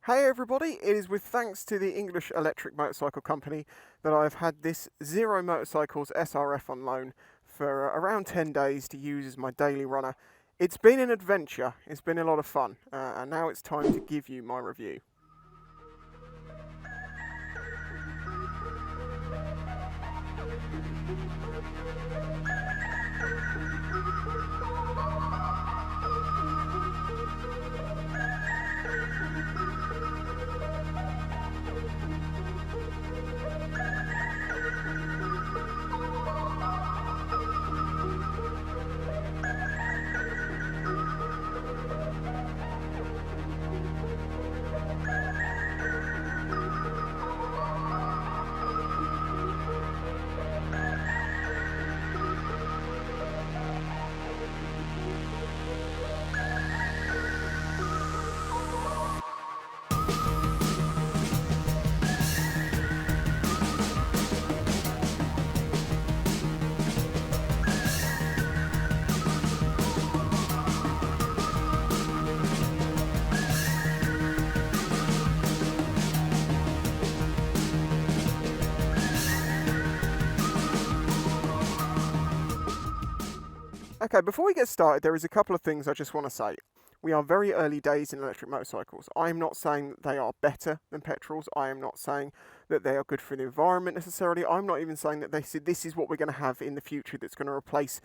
Hey everybody, it is with thanks to the English Electric Motorcycle Company that I've had this Zero Motorcycles SRF on loan for around 10 days to use as my daily runner. It's been an adventure, it's been a lot of fun, and now it's time to give you my review. Okay, before we get started, there is a couple of things I just want to say. We are very early days in electric motorcycles. I am not saying that they are better than petrols. I am not saying that they are good for the environment necessarily. I'm not even saying that this is what we're going to have in the future that's going to replace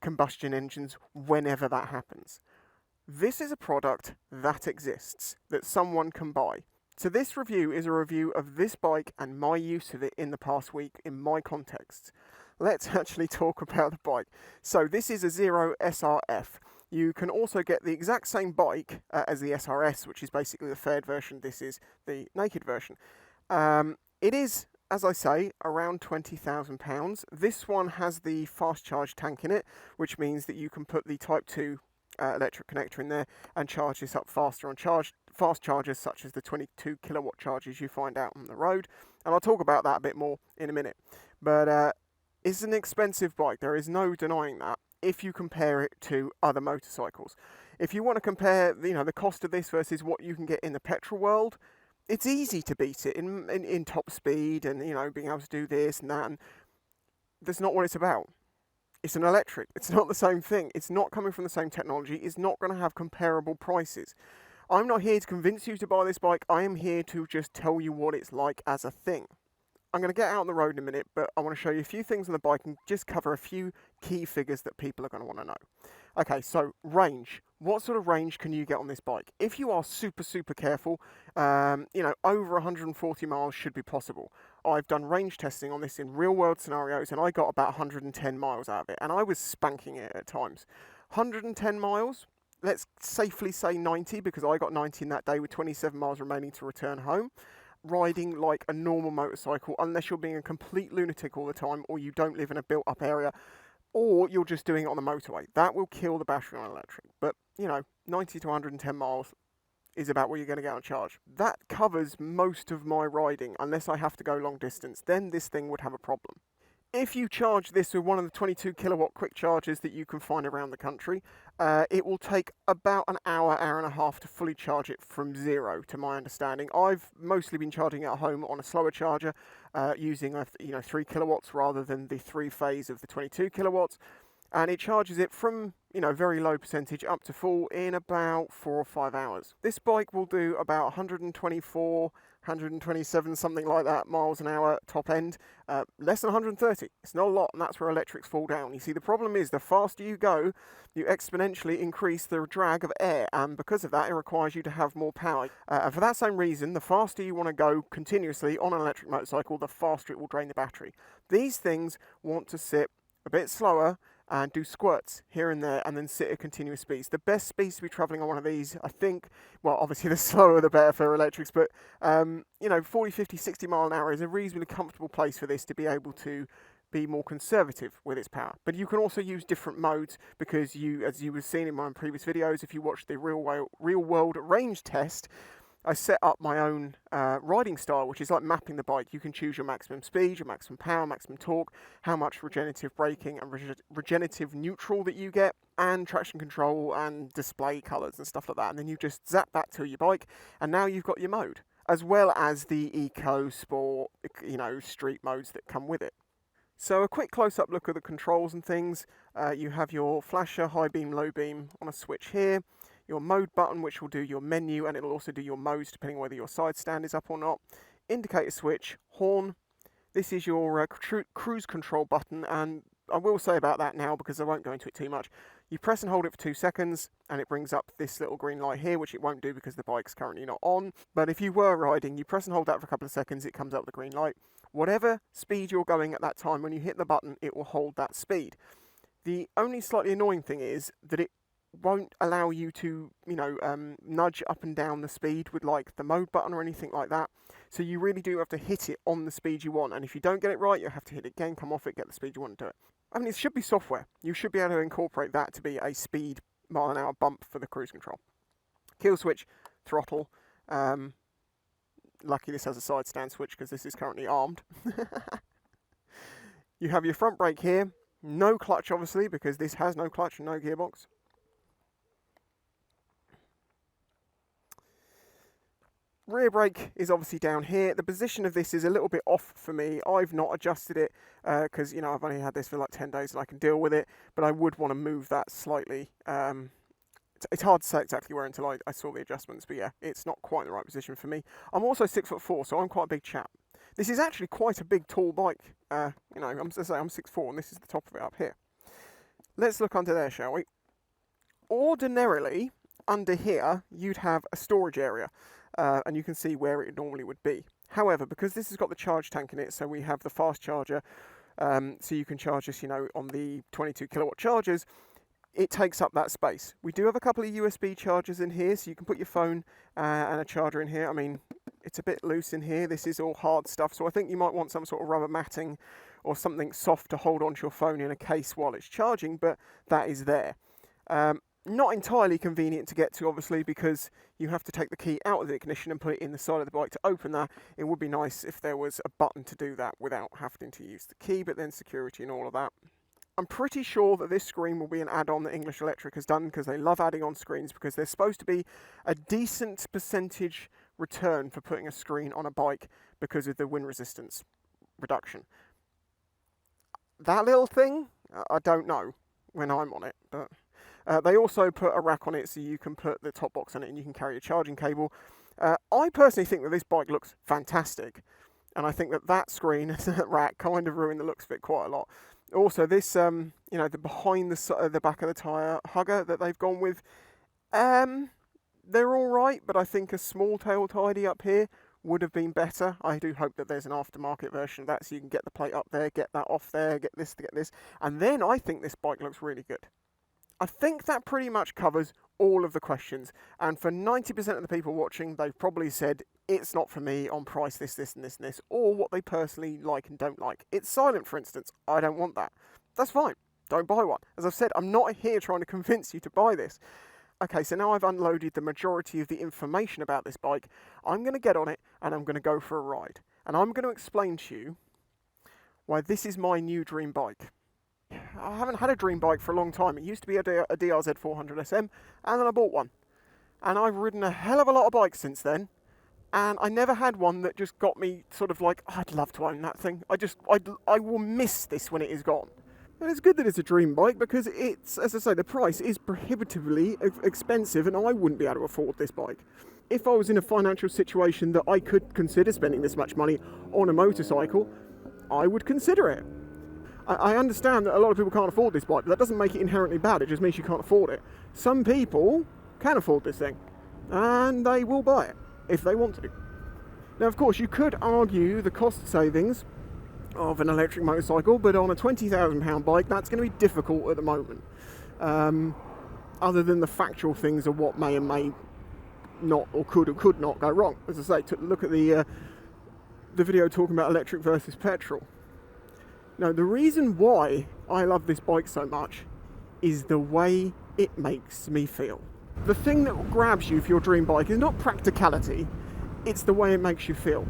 combustion engines whenever that happens. This is a product that exists, that someone can buy. So this review is a review of this bike and my use of it in the past week in my context. Let's actually talk about the bike. So this is a Zero SRF. You can also get the exact same bike as the SRS, which is basically the faired version. This is the naked version. It is, as I say, around £20,000. This one has the fast charge tank in it, which means that you can put the Type 2 electric connector in there and charge this up faster on fast chargers such as the 22 kilowatt chargers you find out on the road. And I'll talk about that a bit more in a minute. But it's an expensive bike, there is no denying that, if you compare it to other motorcycles. If you want to compare, the cost of this versus what you can get in the petrol world, it's easy to beat it in top speed and, being able to do this and that. And that's not what it's about. It's an electric. It's not the same thing. It's not coming from the same technology. It's not going to have comparable prices. I'm not here to convince you to buy this bike. I am here to just tell you what it's like as a thing. I'm going to get out on the road in a minute, but I want to show you a few things on the bike and just cover a few key figures that people are going to want to know. Okay, so range. What sort of range can you get on this bike? If you are super careful, over 140 miles should be possible. I've done range testing on this in real world scenarios and I got about 110 miles out of it and I was spanking it at times. 110 miles, let's safely say 90 because I got 90 in that day with 27 miles remaining to return home. Riding like a normal motorcycle unless you're being a complete lunatic all the time or you don't live in a built up area or you're just doing it on the motorway. That will kill the battery on electric. But, 90 to 110 miles is about what you're going to get on charge. That covers most of my riding unless I have to go long distance. Then this thing would have a problem. If you charge this with one of the 22 kilowatt quick chargers that you can find around the country, it will take about an hour and a half to fully charge it from zero, to my understanding. I've mostly been charging it at home on a slower charger, using 3 kilowatts rather than the 3-phase of the 22 kilowatts, and it charges it from very low percentage up to full in about 4 or 5 hours. This bike will do about 124, 127, something like that, miles an hour top end, less than 130. It's not a lot, and that's where electrics fall down. You see, the problem is the faster you go, you exponentially increase the drag of air, and because of that, it requires you to have more power. And for that same reason, the faster you want to go continuously on an electric motorcycle, the faster it will drain the battery. These things want to sit a bit slower and do squirts here and there and then sit at continuous speeds. The best speeds to be travelling on one of these, I think, well, obviously the slower the better for electrics, but 40, 50, 60 mile an hour is a reasonably comfortable place for this to be able to be more conservative with its power. But you can also use different modes because as you were seeing in my previous videos, if you watch the real world range test, I set up my own riding style, which is like mapping the bike. You can choose your maximum speed, your maximum power, maximum torque, how much regenerative braking and regenerative neutral that you get, and traction control and display colours and stuff like that. And then you just zap that to your bike, and now you've got your mode, as well as the eco, sport, street modes that come with it. So a quick close-up look at the controls and things. You have your flasher, high beam, low beam on a switch here. Your mode button, which will do your menu, and it'll also do your modes depending whether your side stand is up or not. Indicator switch, horn. This is your cruise control button, and I will say about that now because I won't go into it too much. You press and hold it for 2 seconds, and it brings up this little green light here, which it won't do because the bike's currently not on. But if you were riding, you press and hold that for a couple of seconds, it comes up with the green light. Whatever speed you're going at that time, when you hit the button, it will hold that speed. The only slightly annoying thing is that it won't allow you to, nudge up and down the speed with like the mode button or anything like that. So you really do have to hit it on the speed you want. And if you don't get it right, you have to hit it again, come off it, get the speed you want to do it. I mean, it should be software. You should be able to incorporate that to be a speed mile-an-hour bump for the cruise control. Kill switch, throttle. Lucky this has a side stand switch because this is currently armed. You have your front brake here. No clutch, obviously, because this has no clutch and no gearbox. Rear brake is obviously down here. The position of this is a little bit off for me. I've not adjusted it because, I've only had this for like 10 days and I can deal with it. But I would want to move that slightly. It's hard to say exactly where until I saw the adjustments. But yeah, it's not quite the right position for me. I'm also 6'4", so I'm quite a big chap. This is actually quite a big, tall bike. I'm 6'4", and this is the top of it up here. Let's look under there, shall we? Ordinarily, under here, you'd have a storage area. And you can see where it normally would be. However, because this has got the charge tank in it, so we have the fast charger, so you can charge this, on the 22 kilowatt chargers, it takes up that space. We do have a couple of USB chargers in here, so you can put your phone and a charger in here. I mean, it's a bit loose in here. This is all hard stuff, so I think you might want some sort of rubber matting or something soft to hold onto your phone in a case while it's charging, but that is there. Not entirely convenient to get to, obviously, because you have to take the key out of the ignition and put it in the side of the bike to open that. It would be nice if there was a button to do that without having to use the key, but then security and all of that. I'm pretty sure that this screen will be an add-on that English Electric has done because they love adding on screens because there's supposed to be a decent percentage return for putting a screen on a bike because of the wind resistance reduction. That little thing, I don't know when I'm on it, but... they also put a rack on it so you can put the top box on it and you can carry a charging cable. I personally think that this bike looks fantastic. And I think that screen, that rack, kind of ruined the looks of it quite a lot. Also, this, the behind the back of the tyre hugger that they've gone with, they're all right, but I think a small tail tidy up here would have been better. I do hope that there's an aftermarket version of that so you can get the plate up there, get that off there, get this. And then I think this bike looks really good. I think that pretty much covers all of the questions. And for 90% of the people watching, they've probably said, it's not for me on price, this, and this, or what they personally like and don't like. It's silent, for instance. I don't want that. That's fine. Don't buy one. As I've said, I'm not here trying to convince you to buy this. Okay, so now I've unloaded the majority of the information about this bike. I'm going to get on it and I'm going to go for a ride. And I'm going to explain to you why this is my new dream bike. I haven't had a dream bike for a long time. It used to be a DRZ 400 SM, and then I bought one. And I've ridden a hell of a lot of bikes since then, and I never had one that just got me sort of like, I'd love to own that thing. I will miss this when it is gone. And it's good that it's a dream bike because it's, as I say, the price is prohibitively expensive, and I wouldn't be able to afford this bike. If I was in a financial situation that I could consider spending this much money on a motorcycle, I would consider it. I understand that a lot of people can't afford this bike, but that doesn't make it inherently bad, it just means you can't afford it. Some people can afford this thing, and they will buy it, if they want to. Now, of course, you could argue the cost savings of an electric motorcycle, but on a £20,000 bike, that's going to be difficult at the moment. Other than the factual things of what may and may not, or could not go wrong. As I say, look at the video talking about electric versus petrol. Now, the reason why I love this bike so much is the way it makes me feel. The thing that grabs you for your dream bike is not practicality, it's the way it makes you feel.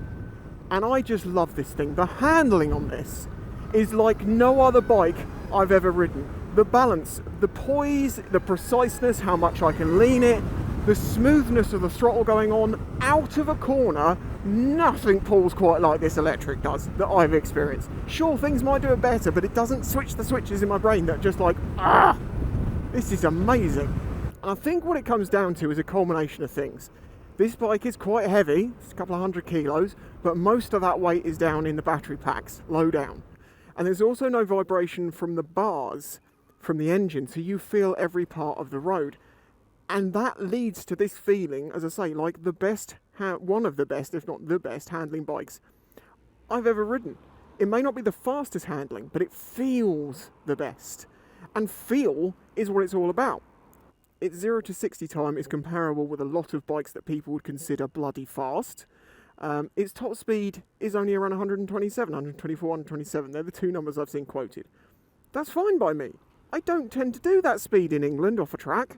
And I just love this thing. The handling on this is like no other bike I've ever ridden. The balance, the poise, the preciseness, how much I can lean it, the smoothness of the throttle going on, out of a corner, nothing pulls quite like this electric does that I've experienced. Sure, things might do it better, but it doesn't switch the switches in my brain that just like, this is amazing. And I think what it comes down to is a culmination of things. This bike is quite heavy, it's a couple of 100 kilos, but most of that weight is down in the battery packs, low down. And there's also no vibration from the bars, from the engine, so you feel every part of the road. And that leads to this feeling, as I say, like the best, one of the best, if not the best, handling bikes I've ever ridden. It may not be the fastest handling, but it feels the best. And feel is what it's all about. Its 0 to 60 time is comparable with a lot of bikes that people would consider bloody fast. Its top speed is only around 127, 124, 127. They're the two numbers I've seen quoted. That's fine by me. I don't tend to do that speed in England off a track.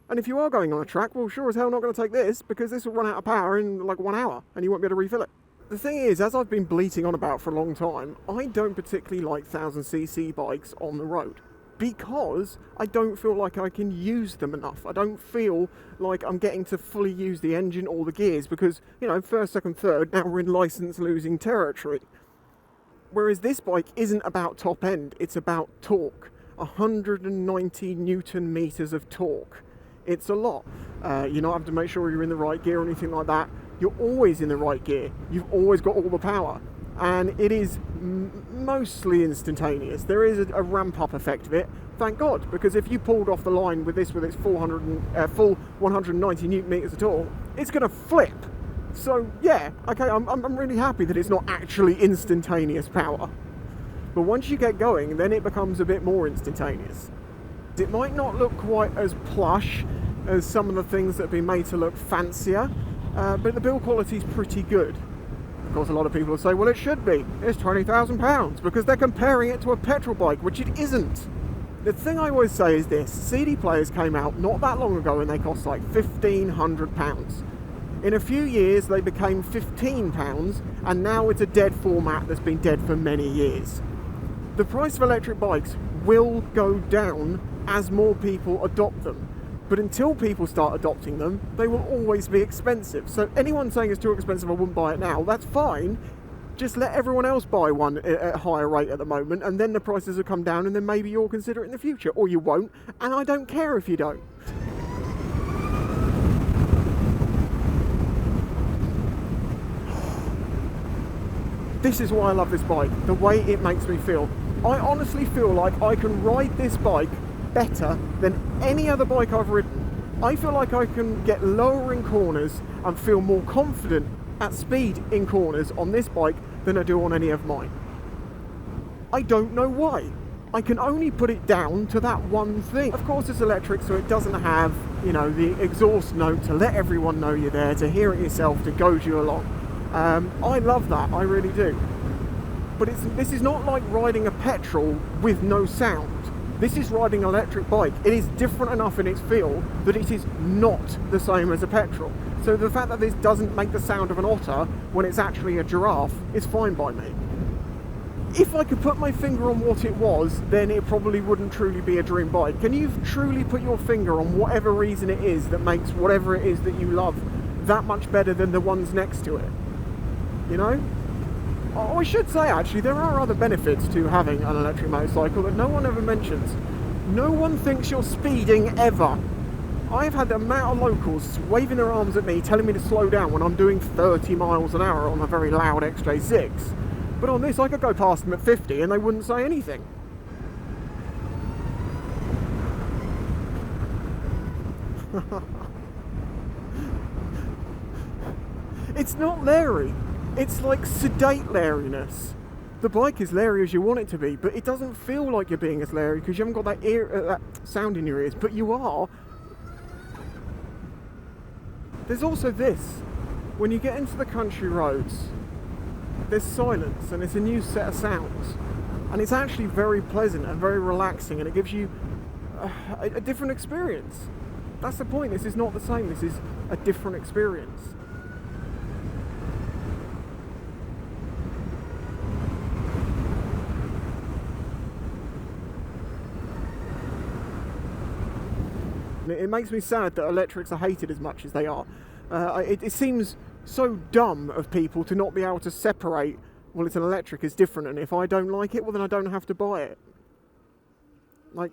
And if you are going on a track, well, sure as hell not going to take this, because this will run out of power in like 1 hour and you won't be able to refill it. The thing is, as I've been bleating on about for a long time, I don't particularly like 1000cc bikes on the road, because I don't feel like I can use them enough. I don't feel like I'm getting to fully use the engine or the gears, because, you know, first, second, third, now we're in license losing territory. Whereas this bike isn't about top end, it's about torque. 190 Newton meters of torque. It's a lot. You're not having to make sure you're in the right gear or anything like that. You're always in the right gear. You've always got all the power. And it is mostly instantaneous. There is a ramp-up effect of it, thank God, because if you pulled off the line with this with its full 190 Newton meters of torque, it's going to flip. So yeah, okay, I'm really happy that it's not actually instantaneous power. But once you get going, then it becomes a bit more instantaneous. It might not look quite as plush as some of the things that have been made to look fancier, but the build quality is pretty good. Of course, a lot of people will say, well, it should be. It's £20,000, because they're comparing it to a petrol bike, which it isn't. The thing I always say is this: CD players came out not that long ago and they cost like £1,500. In a few years, they became £15, and now it's a dead format that's been dead for many years. The price of electric bikes will go down as more people adopt them. But until people start adopting them, they will always be expensive. So anyone saying it's too expensive, I wouldn't buy it now, that's fine. Just let everyone else buy one at a higher rate at the moment, and then the prices will come down, and then maybe you'll consider it in the future. Or you won't, and I don't care if you don't. This is why I love this bike, the way it makes me feel. I honestly feel like I can ride this bike better than any other bike I've ridden. I feel like I can get lower in corners and feel more confident at speed in corners on this bike than I do on any of mine. I don't know why. I can only put it down to that one thing. Of course it's electric, so it doesn't have, you know, the exhaust note to let everyone know you're there, to hear it yourself, to goad you along. I love that, I really do. But this is not like riding a petrol with no sound. This is riding an electric bike. It is different enough in its feel that it is not the same as a petrol. So the fact that this doesn't make the sound of an otter when it's actually a giraffe is fine by me. If I could put my finger on what it was, then it probably wouldn't truly be a dream bike. Can you truly put your finger on whatever reason it is that makes whatever it is that you love that much better than the ones next to it? You know? Oh, I should say, actually, there are other benefits to having an electric motorcycle that no one ever mentions. No one thinks you're speeding, ever. I've had the amount of locals waving their arms at me, telling me to slow down when I'm doing 30 miles an hour on a very loud XJ6. But on this, I could go past them at 50 and they wouldn't say anything. It's not leery. It's like sedate leeriness. The bike is leery as you want it to be, but it doesn't feel like you're being as leery because you haven't got that sound in your ears, but you are. There's also this. When you get into the country roads, there's silence and it's a new set of sounds. And it's actually very pleasant and very relaxing, and it gives you a different experience. That's the point. This is not the same. This is a different experience. It makes me sad that electrics are hated as much as they are. It seems so dumb of people to not be able to separate, well, it's an electric, it's different, and if I don't like it, well, then I don't have to buy it. Like,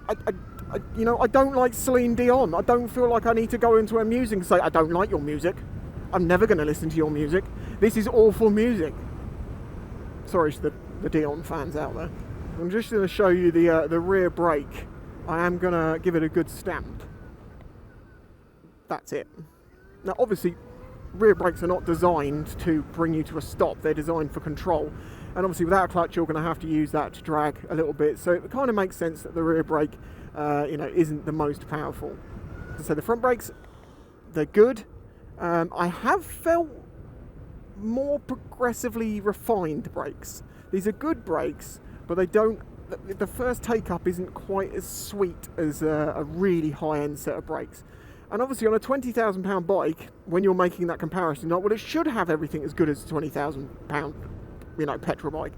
I don't like Celine Dion. I don't feel like I need to go into her music and say, I don't like your music. I'm never going to listen to your music. This is awful music. Sorry to the Dion fans out there. I'm just going to show you the rear brake. I am going to give it a good stamp. That's it. Now, obviously, rear brakes are not designed to bring you to a stop. They're designed for control. And obviously, without a clutch, you're going to have to use that to drag a little bit. So it kind of makes sense that the rear brake, isn't the most powerful. So the front brakes, they're good. I have felt more progressively refined brakes. These are good brakes, but they don't. The first take-up isn't quite as sweet as a really high-end set of brakes. And obviously on a £20,000 bike, when you're making that comparison, well, it should have everything as good as a £20,000, petrol bike.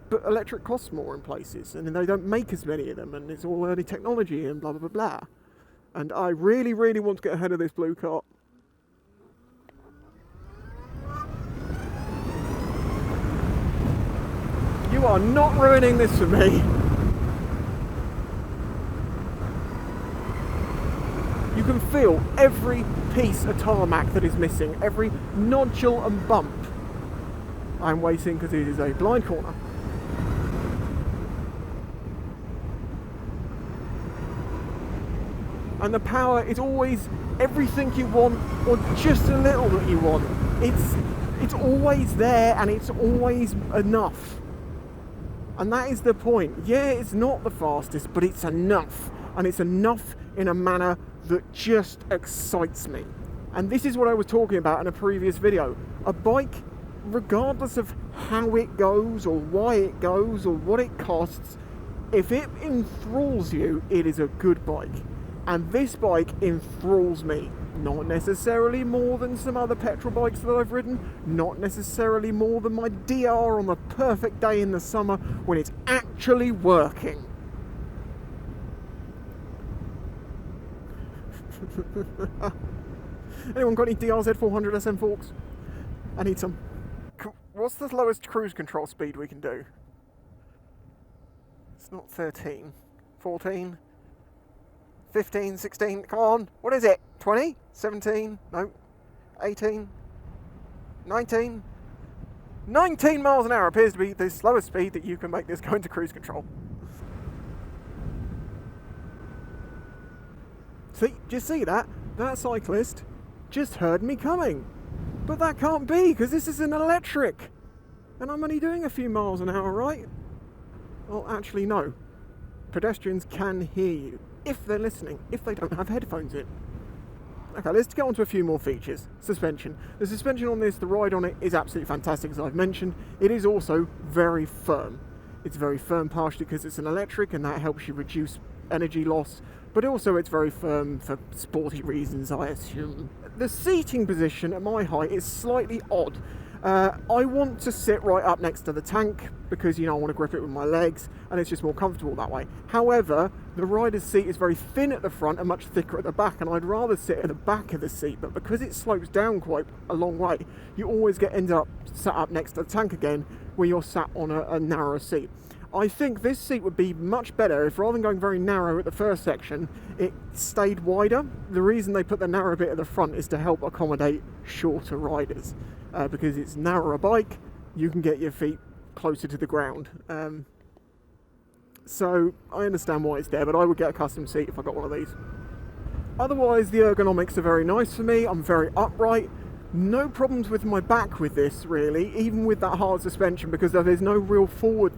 But electric costs more in places, and they don't make as many of them, and it's all early technology and blah, blah, blah, blah. And I really, really want to get ahead of this blue car. You are not ruining this for me. You can feel every piece of tarmac that is missing, every nodule and bump. I'm waiting because it is a blind corner. And the power is always everything you want, or just a little that you want. It's always there, and it's always enough. And that is the point. Yeah, it's not the fastest, but it's enough. And it's enough in a manner that just excites me. And this is what I was talking about in a previous video. A bike, regardless of how it goes, or why it goes, or what it costs, if it enthralls you, it is a good bike. And this bike enthralls me. Not necessarily more than some other petrol bikes that I've ridden, not necessarily more than my DR on the perfect day in the summer when it's actually working. Anyone got any DRZ 400 SM forks? I need some. What's the lowest cruise control speed we can do? It's not 13. 14? 15, 16, come on, what is it? 20? 17? No. 18? 19? 19 miles an hour appears to be the slowest speed that you can make this go into cruise control. See, do you see that? That cyclist just heard me coming. But that can't be, because this is an electric. And I'm only doing a few miles an hour, right? Well, actually, no. Pedestrians can hear you. If they're listening, if they don't have headphones in. Okay, let's get on to a few more features. Suspension. The suspension on this, the ride on it is absolutely fantastic, as I've mentioned. It is also very firm. It's very firm partially because it's an electric and that helps you reduce energy loss, but also it's very firm for sporty reasons, I assume. The seating position at my height is slightly odd. I want to sit right up next to the tank because, I want to grip it with my legs and it's just more comfortable that way. However, the rider's seat is very thin at the front and much thicker at the back, and I'd rather sit at the back of the seat, but because it slopes down quite a long way, you always end up sat up next to the tank again where you're sat on a narrower seat. I think this seat would be much better if, rather than going very narrow at the first section, it stayed wider. The reason they put the narrow bit at the front is to help accommodate shorter riders. Because it's narrower bike, you can get your feet closer to the ground. So I understand why it's there, but I would get a custom seat if I got one of these. Otherwise, the ergonomics are very nice for me. I'm very upright. No problems with my back with this, really, even with that hard suspension, because there's no real forward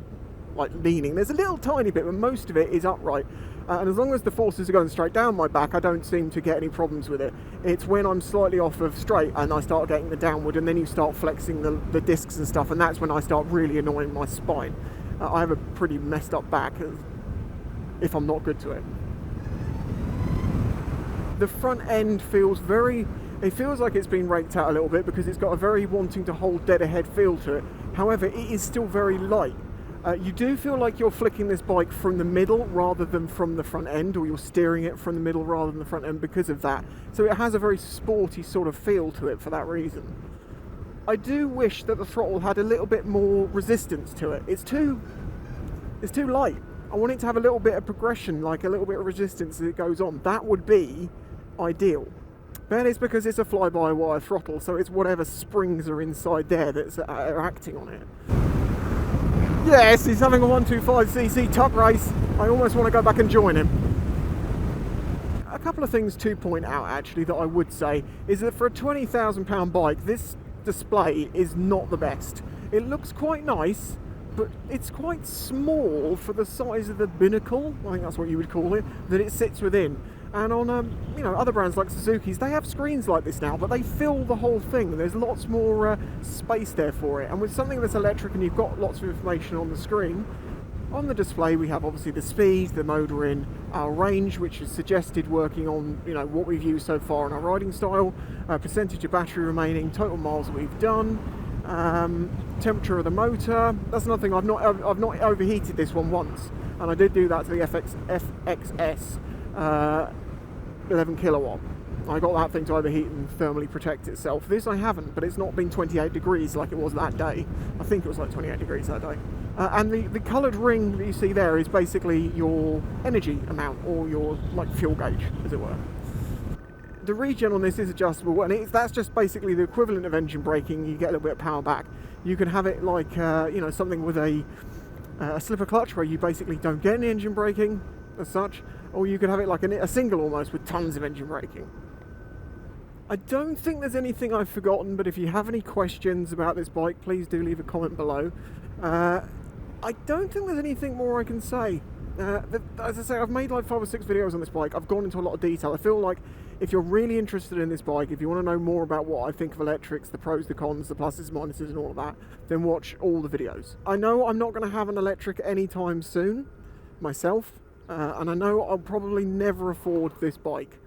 leaning. There's a little tiny bit, but most of it is upright. And as long as the forces are going straight down my back, I don't seem to get any problems with it. It's when I'm slightly off of straight and I start getting the downward, and then you start flexing the discs and stuff, and that's when I start really annoying my spine. I have a pretty messed up back if I'm not good to it. The front end feels it feels like it's been raked out a little bit because it's got a very wanting to hold dead ahead feel to it. However, it is still very light. You do feel like you're flicking this bike from the middle rather than from the front end, or you're steering it from the middle rather than the front end because of that. So it has a very sporty sort of feel to it for that reason. I do wish that the throttle had a little bit more resistance to it. It's too light. I want it to have a little bit of progression, like a little bit of resistance as it goes on. That would be ideal. But it's because it's a fly-by-wire throttle, so it's whatever springs are inside there that's are acting on it. Yes, he's having a 125cc tuck race. I almost want to go back and join him. A couple of things to point out, actually, that I would say is that for a £20,000 bike, this display is not the best. It looks quite nice, but it's quite small for the size of the binnacle, I think that's what you would call it, that it sits within. And on other brands like Suzuki's, they have screens like this now, but they fill the whole thing. There's lots more space there for it. And with something that's electric and you've got lots of information on the screen, on the display we have obviously the speed, the mode we're in, our range, which is suggested working on what we've used so far in our riding style, percentage of battery remaining, total miles that we've done, temperature of the motor. That's another thing. I've not overheated this one once, and I did do that to the FXS 11 kilowatt. I got that thing to overheat and thermally protect itself. This I haven't, but it's not been 28 degrees like it was that day. I think it was like 28 degrees that day. And the coloured ring that you see there is basically your energy amount, or your fuel gauge, as it were. The regen on this is adjustable, and that's just basically the equivalent of engine braking. You get a little bit of power back. You can have it like something with a slipper clutch where you basically don't get any engine braking as such, or you could have it like a single almost with tons of engine braking. I don't think there's anything I've forgotten, but if you have any questions about this bike, please do leave a comment below. I don't think there's anything more I can say. As I say, I've made like 5 or 6 videos on this bike. I've gone into a lot of detail. I feel like if you're really interested in this bike, if you want to know more about what I think of electrics, the pros, the cons, the pluses, minuses and all of that, then watch all the videos. I know I'm not going to have an electric anytime soon myself, and I know I'll probably never afford this bike,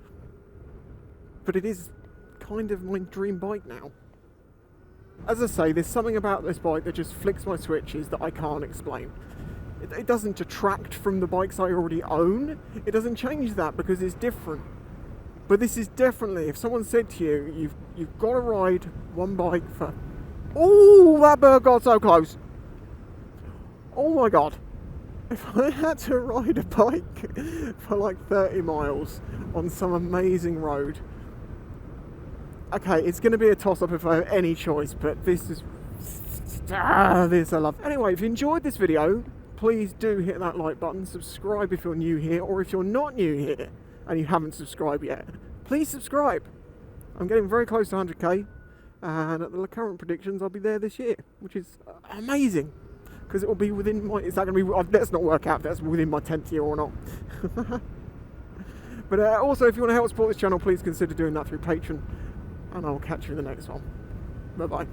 but it is kind of my dream bike now. As I say, there's something about this bike that just flicks my switches that I can't explain. It doesn't detract from the bikes I already own. It doesn't change that because it's different. But this is definitely, if someone said to you, you've got to ride one bike for... Oh, that bird got so close. Oh my God. If I had to ride a bike for like 30 miles on some amazing road, okay, it's going to be a toss-up if I have any choice, but this is... this I love. Anyway, if you enjoyed this video, please do hit that like button, subscribe if you're new here, or if you're not new here and you haven't subscribed yet, please subscribe. I'm getting very close to 100k, and at the current predictions I'll be there this year, which is amazing, because it will be within my... Is that going to be... Let's not work out if that's within my 10th year or not. But also, if you want to help support this channel, please consider doing that through Patreon, and I'll catch you in the next one. Bye bye.